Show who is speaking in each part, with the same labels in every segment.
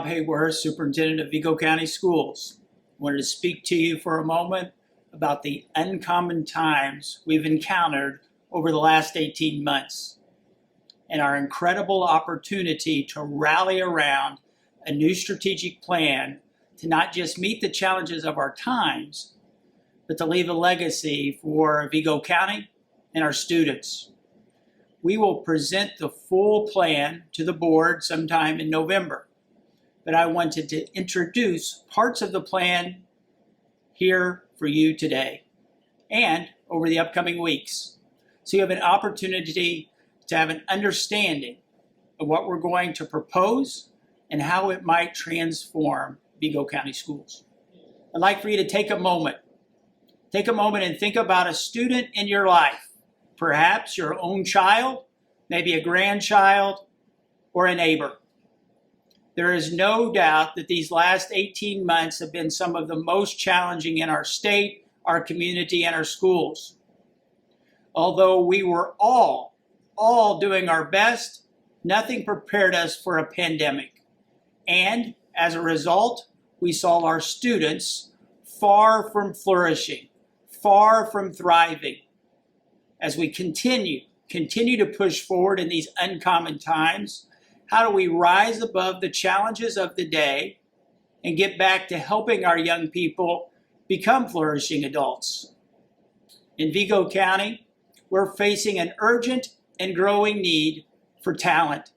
Speaker 1: Bob Hayworth, Superintendent of Vigo County Schools. I wanted to speak to you for a moment about the uncommon times we've encountered over the last 18 months and our incredible opportunity to rally around a new strategic plan to not just meet the challenges of our times, but to leave a legacy for Vigo County and our students. We will present the full plan to the board sometime in November, but I wanted to introduce parts of the plan here for you today and over the upcoming weeks. So you have an opportunity to have an understanding of what we're going to propose and how it might transform Vigo County Schools. I'd like for you to take a moment and think about a student in your life, perhaps your own child, maybe a grandchild, or a neighbor. There is no doubt that these last 18 months have been some of the most challenging in our state, our community, and our schools. Although we were all doing our best, nothing prepared us for a pandemic. And as a result, we saw our students far from flourishing, far from thriving. As we continue to push forward in these uncommon times, how do we rise above the challenges of the day and get back to helping our young people become flourishing adults? In Vigo County, we're facing an urgent and growing need for talent.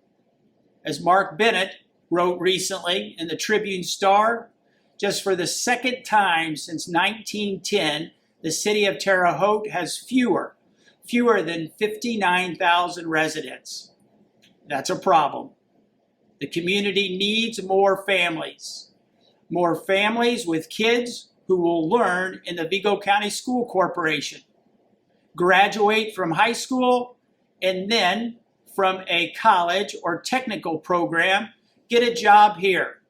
Speaker 1: As Mark Bennett wrote recently in the Tribune-Star, just for the second time since 1910, the city of Terre Haute has fewer than 59,000 residents. That's a problem. The community needs more families with kids who will learn in the Vigo County School Corporation, graduate from high school, and then from a college or technical program, get a job here,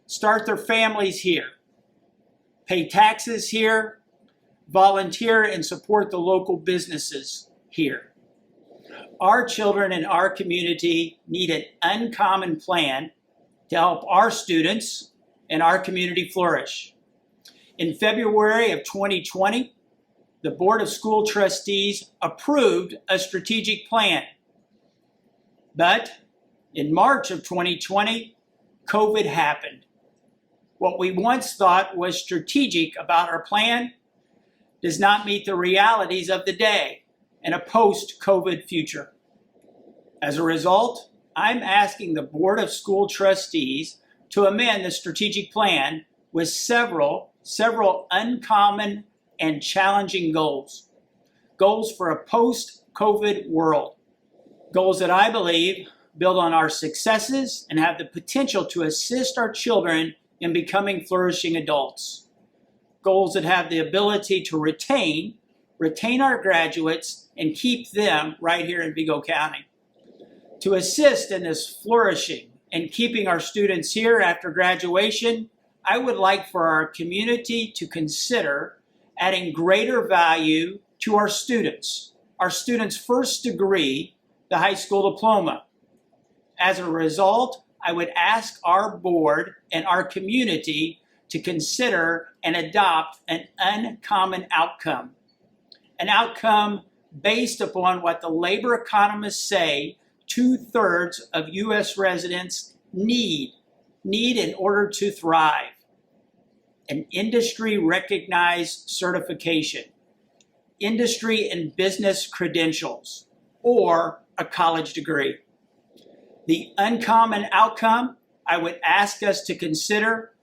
Speaker 1: start their families here, pay taxes here, volunteer and support the local businesses here. Our children in our community need an uncommon plan to help our students and our community flourish. In February of 2020, the Board of School Trustees approved a strategic plan. But in March of 2020, COVID happened. What we once thought was strategic about our plan does not meet the realities of the day and a post-COVID future. As a result, I'm asking the Board of School Trustees to amend the strategic plan with several uncommon and challenging goals. Goals for a post-COVID world. Goals that I believe build on our successes and have the potential to assist our children in becoming flourishing adults. Goals that have the ability to retain our graduates and keep them right here in Vigo County. To assist in this flourishing and keeping our students here after graduation, I would like for our community to consider adding greater value to our students' first degree, the high school diploma. As a result, I would ask our board and our community to consider and adopt an uncommon outcome. An outcome based upon what the labor economists say 2/3 of U.S. residents need in order to thrive. An industry-recognized certification, industry and business credentials, or a college degree. The uncommon outcome I would ask us to consider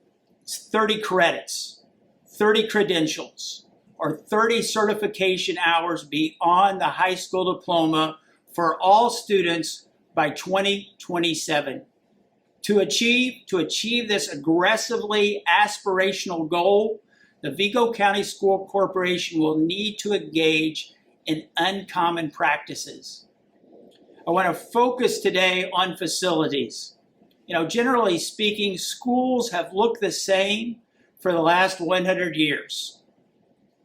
Speaker 1: 30 credits, 30 credentials, or 30 certification hours beyond the high school diploma for all students by 2027. To achieve this aggressively aspirational goal, the Vigo County School Corporation will need to engage in uncommon practices. I want to focus today on facilities. Generally speaking, schools have looked the same for the last 100 years.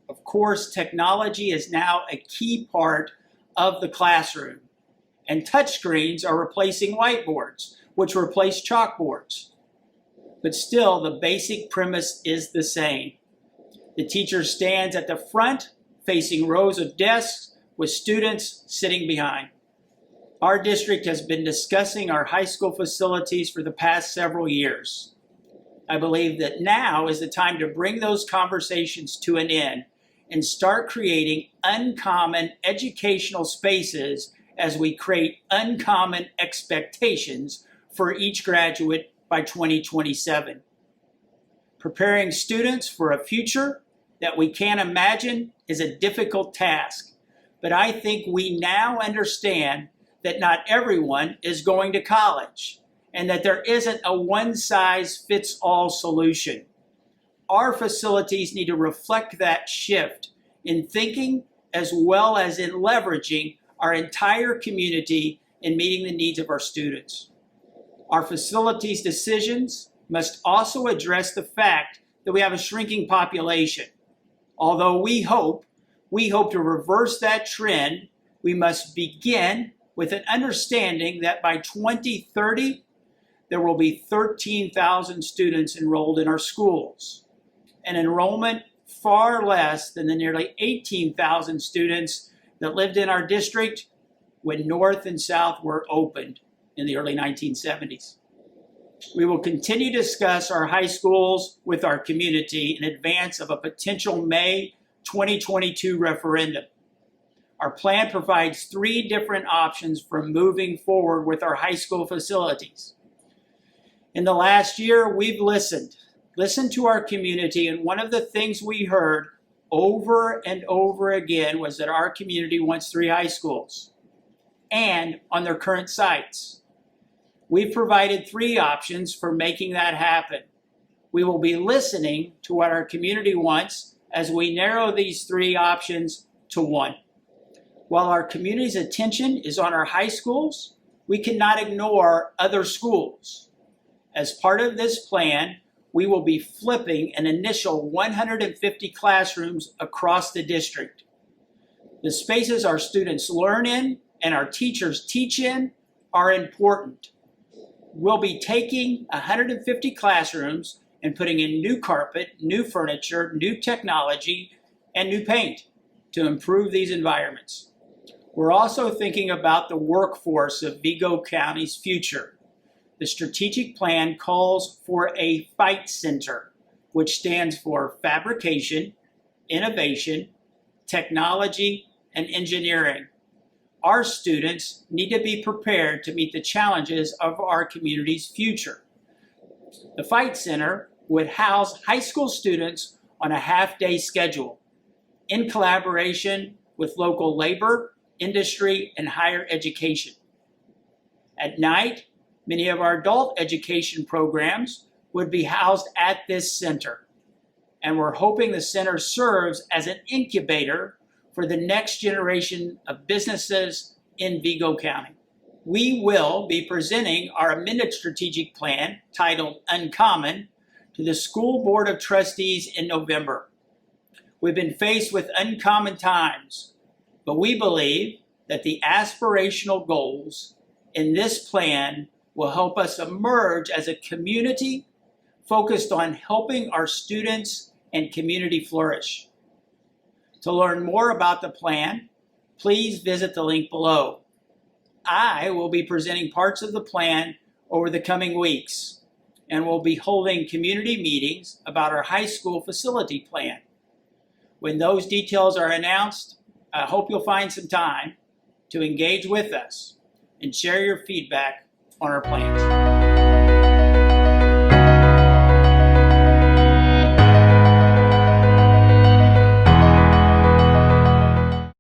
Speaker 1: Of course, technology is now a key part of the classroom, and touchscreens are replacing whiteboards, which replace chalkboards. but still the basic premise is the same. The teacher stands at the front, facing rows of desks with students sitting behind. Our district has been discussing our high school facilities for the past several years. I believe that now is the time to bring those conversations to an end and start creating uncommon educational spaces as we create uncommon expectations for each graduate by 2027. Preparing students for a future that we can't imagine is a difficult task, but I think we now understand that not everyone is going to college and that there isn't a one-size-fits-all solution. Our facilities need to reflect that shift in thinking as well as in leveraging our entire community in meeting the needs of our students. Our facilities decisions must also address the fact that we have a shrinking population. Although we hope to reverse that trend, we must begin with an understanding that by 2030, there will be 13,000 students enrolled in our schools, an enrollment far less than the nearly 18,000 students that lived in our district when North and South were opened in the early 1970s. We will continue to discuss our high schools with our community in advance of a potential May 2022 referendum. Our plan provides 3 different options for moving forward with our high school facilities. In the last year, we've listened to our community, and one of the things we heard over and over again was that our community wants 3 high schools and on their current sites. We've provided 3 options for making that happen. We will be listening to what our community wants as we narrow these 3 options to 1. While our community's attention is on our high schools, we cannot ignore other schools. As part of this plan, we will be flipping an initial 150 classrooms across the district. The spaces our students learn in and our teachers teach in are important. We'll be taking 150 classrooms and putting in new carpet, new furniture, new technology, and new paint to improve these environments. We're also thinking about the workforce of Vigo County's future. The strategic plan calls for a FIGHT Center, which stands for Fabrication, Innovation, Technology, and Engineering. Our students need to be prepared to meet the challenges of our community's future. The FIGHT Center would house high school students on a half-day schedule in collaboration with local labor, industry, and higher education. At night, many of our adult education programs would be housed at this center, and we're hoping the center serves as an incubator for the next generation of businesses in Vigo County. We will be presenting our amended strategic plan titled Uncommon to the School Board of Trustees in November. We've been faced with uncommon times, but we believe that the aspirational goals in this plan will help us emerge as a community focused on helping our students and community flourish. To learn more about the plan, please visit the link below. I will be presenting parts of the plan over the coming weeks, and we'll be holding community meetings about our high school facility plan. When those details are announced, I hope you'll find some time to engage with us and share your feedback on our plans.